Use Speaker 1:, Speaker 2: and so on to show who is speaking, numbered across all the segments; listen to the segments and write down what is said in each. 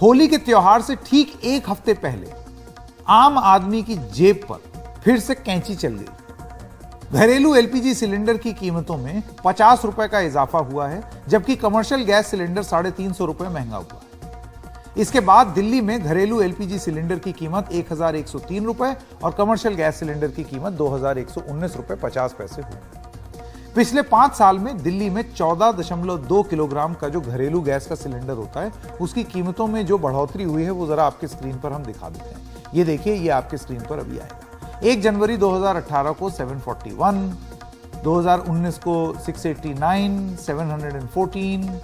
Speaker 1: होली के त्योहार से ठीक एक हफ्ते पहले आम आदमी की जेब पर फिर से कैंची चल गई। घरेलू एलपीजी सिलेंडर की कीमतों में 50 रुपए का इजाफा हुआ है, जबकि कमर्शियल गैस सिलेंडर 350 रुपए महंगा हुआ है। इसके बाद दिल्ली में घरेलू एलपीजी सिलेंडर की कीमत 1103 रुपए और कमर्शियल गैस सिलेंडर की कीमत 2119 रुपए 50 पैसे हुई। पिछले 5 साल में दिल्ली में 14.2 किलोग्राम का जो घरेलू गैस का सिलेंडर होता है, उसकी कीमतों में जो बढ़ोतरी हुई है वो जरा आपके स्क्रीन पर हम दिखा देते हैं। ये देखिए, ये आपके स्क्रीन पर अभी आएगा। 1 जनवरी 2018 को 741, 2019 को 689, 714,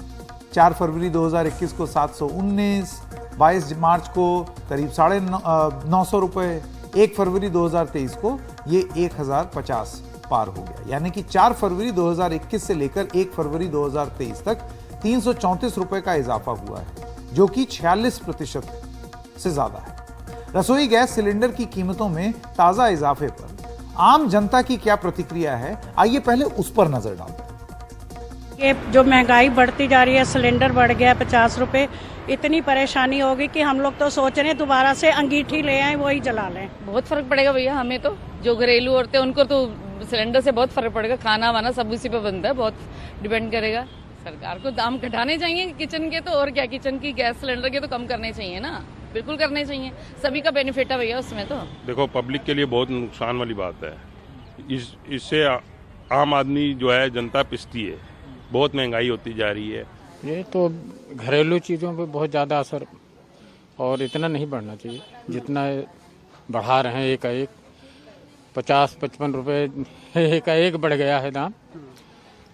Speaker 1: 4 फरवरी 2021 को 719, 22 मार्च को करीब 950 रुपए, 1 फरवरी 2023 को ये 1050 पार हो गया। यानी कि 4 फरवरी 2021 से लेकर 1 फरवरी 2023 तक 334 रुपए का इजाफा हुआ है, जो कि 46% से ज्यादा है। रसोई गैस सिलेंडर की कीमतों में ताजा इजाफे पर आम जनता की क्या प्रतिक्रिया है, आइए पहले उस पर नजर डालते हैं।
Speaker 2: ये जो महंगाई बढ़ती जा रही है, सिलेंडर बढ़ गया 50 रुपए, इतनी परेशानी होगी कि हम लोग तो सोच रहे हैं दोबारा से अंगीठी ले आए, वही जला लें।
Speaker 3: बहुत फर्क पड़ेगा भैया, हमें तो जो घरेलू औरतें उनको तो सिलेंडर से बहुत फर्क पड़ेगा। खाना वाना सब उसी पे बनता है, बहुत डिपेंड करेगा। सरकार को दाम घटाने चाहिए किचन के, तो और क्या, किचन की गैस सिलेंडर के तो कम करने चाहिए ना, बिल्कुल करने चाहिए। सभी का बेनिफिट है भैया उसमें। तो
Speaker 4: देखो, पब्लिक के लिए बहुत नुकसान वाली बात है। इससे आम आदमी जो है, जनता पिसती है, बहुत महंगाई होती जा रही है।
Speaker 5: ये तो घरेलू चीज़ों पे बहुत ज़्यादा असर, और इतना नहीं बढ़ना चाहिए जितना बढ़ा रहे हैं। एक 50-55 रुपए एक बढ़ गया है दाम,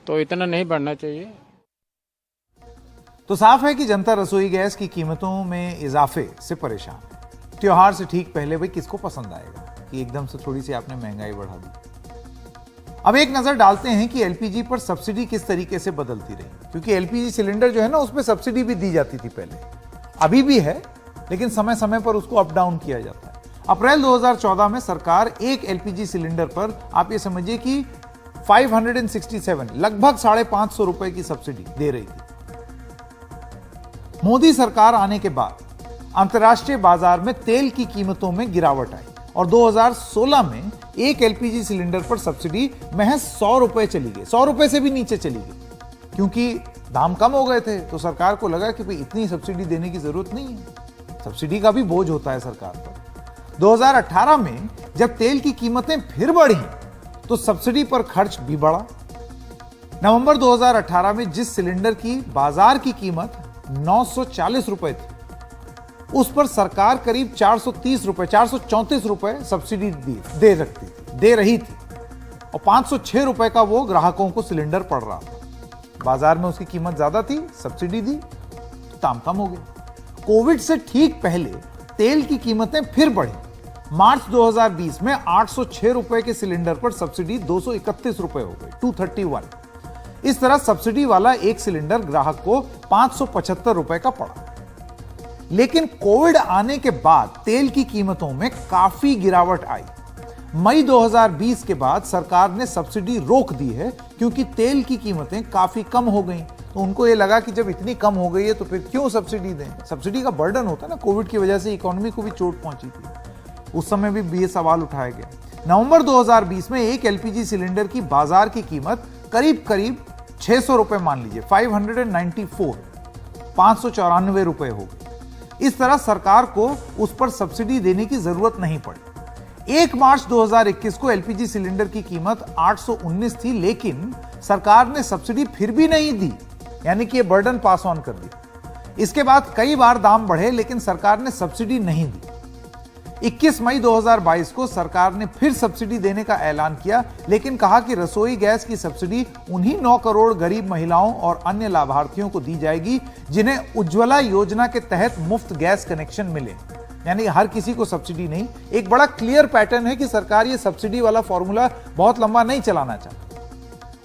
Speaker 5: तो इतना नहीं बढ़ना चाहिए।
Speaker 1: तो साफ है कि जनता रसोई गैस की कीमतों में इजाफे से परेशान है। त्योहार से ठीक पहले भाई किसको पसंद आएगा कि एकदम से थोड़ी सी आपने महंगाई बढ़ा दी। अब एक नजर डालते हैं कि एलपीजी पर सब्सिडी किस तरीके से बदलती रही, क्योंकि एलपीजी सिलेंडर जो है ना, उसमें सब्सिडी भी दी जाती थी पहले, अभी भी है, लेकिन समय समय पर उसको अप डाउन किया जाता है। अप्रैल 2014 में सरकार एक एलपीजी सिलेंडर पर आप ये समझिए कि 567 लगभग 550 रुपए की सब्सिडी दे रही थी। मोदी सरकार आने के बाद अंतर्राष्ट्रीय बाजार में तेल की कीमतों में गिरावट आई और 2016 में एक एलपीजी सिलेंडर पर सब्सिडी महज 100 रुपए चली गई, 100 रुपए से भी नीचे चली गई, क्योंकि दाम कम हो गए थे। तो सरकार को लगा कि भाई इतनी सब्सिडी देने की जरूरत नहीं है, सब्सिडी का भी बोझ होता है सरकार पर। 2018 में जब तेल की कीमतें फिर बढ़ी तो सब्सिडी पर खर्च भी बढ़ा। नवंबर 2018 में जिस सिलेंडर की बाजार की कीमत 940 रुपए थी, उस पर सरकार करीब 430 रुपए, 434 रुपए सब्सिडी दे रही थी और 506 रुपए का वो ग्राहकों को सिलेंडर पड़ रहा था। बाजार में उसकी कीमत ज्यादा थी, सब्सिडी दी तो दाम कम हो गए। कोविड से ठीक पहले तेल की कीमतें फिर बढ़ी। मार्च 2020 में 806 रुपए के सिलेंडर पर सब्सिडी 231 रुपए हो गई, 231। इस तरह सब्सिडी वाला एक सिलेंडर ग्राहक को 575 रुपए का पड़ा। लेकिन कोविड आने के बाद तेल की कीमतों में काफी गिरावट आई। मई 2020 के बाद सरकार ने सब्सिडी रोक दी है, क्योंकि तेल की कीमतें काफी कम हो गई। तो उनको ये लगा कि जब इतनी कम हो गई है तो फिर क्यों सब्सिडी दें। सब्सिडी का बर्डन होता है ना, कोविड की वजह से इकोनॉमी को भी चोट पहुंची थी, उस समय भी ये सवाल उठाया गया। नवंबर 2020 में एक एलपीजी सिलेंडर की बाजार की कीमत करीब 600 रुपए मान लीजिए, 594, 594 रुपए हो गई। इस तरह सरकार को उस पर सब्सिडी देने की जरूरत नहीं पड़ी। 1 मार्च 2021 को एलपीजी सिलेंडर की कीमत 819 थी, लेकिन सरकार ने सब्सिडी फिर भी नहीं दी, यानी कि ये बर्डन पास ऑन कर दिया। इसके बाद कई बार दाम बढ़े, लेकिन सरकार ने सब्सिडी नहीं दी। 21 मई 2022 को सरकार ने फिर सब्सिडी देने का ऐलान किया, लेकिन कहा कि रसोई गैस की सब्सिडी उन्हीं 9 करोड़ गरीब महिलाओं और अन्य लाभार्थियों को दी जाएगी जिन्हें उज्ज्वला योजना के तहत मुफ्त गैस कनेक्शन मिले। यानी हर किसी को सब्सिडी नहीं। एक बड़ा क्लियर पैटर्न है कि सरकार ये सब्सिडी वाला फॉर्मूला बहुत लंबा नहीं चलाना चाहती।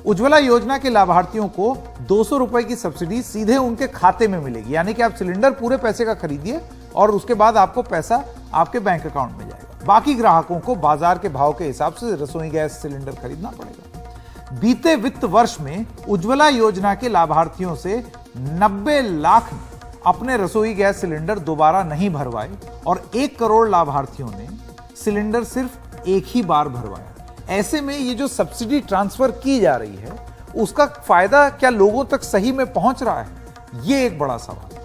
Speaker 1: उज्ज्वला योजना के लाभार्थियों को 200 रुपए की सब्सिडी सीधे उनके खाते में मिलेगी, यानी कि आप सिलेंडर पूरे पैसे का खरीदिए और उसके बाद आपको पैसा आपके बैंक अकाउंट में जाएगा। बाकी ग्राहकों को बाजार के भाव के हिसाब से रसोई गैस सिलेंडर खरीदना पड़ेगा। बीते वित्त वर्ष में उज्ज्वला योजना के लाभार्थियों से 90 लाख अपने रसोई गैस सिलेंडर दोबारा नहीं भरवाए और 1 करोड़ लाभार्थियों ने सिलेंडर सिर्फ एक ही बार भरवाया। ऐसे में ये जो सब्सिडी ट्रांसफर की जा रही है उसका फायदा क्या लोगों तक सही में पहुंच रहा है, ये एक बड़ा सवाल है।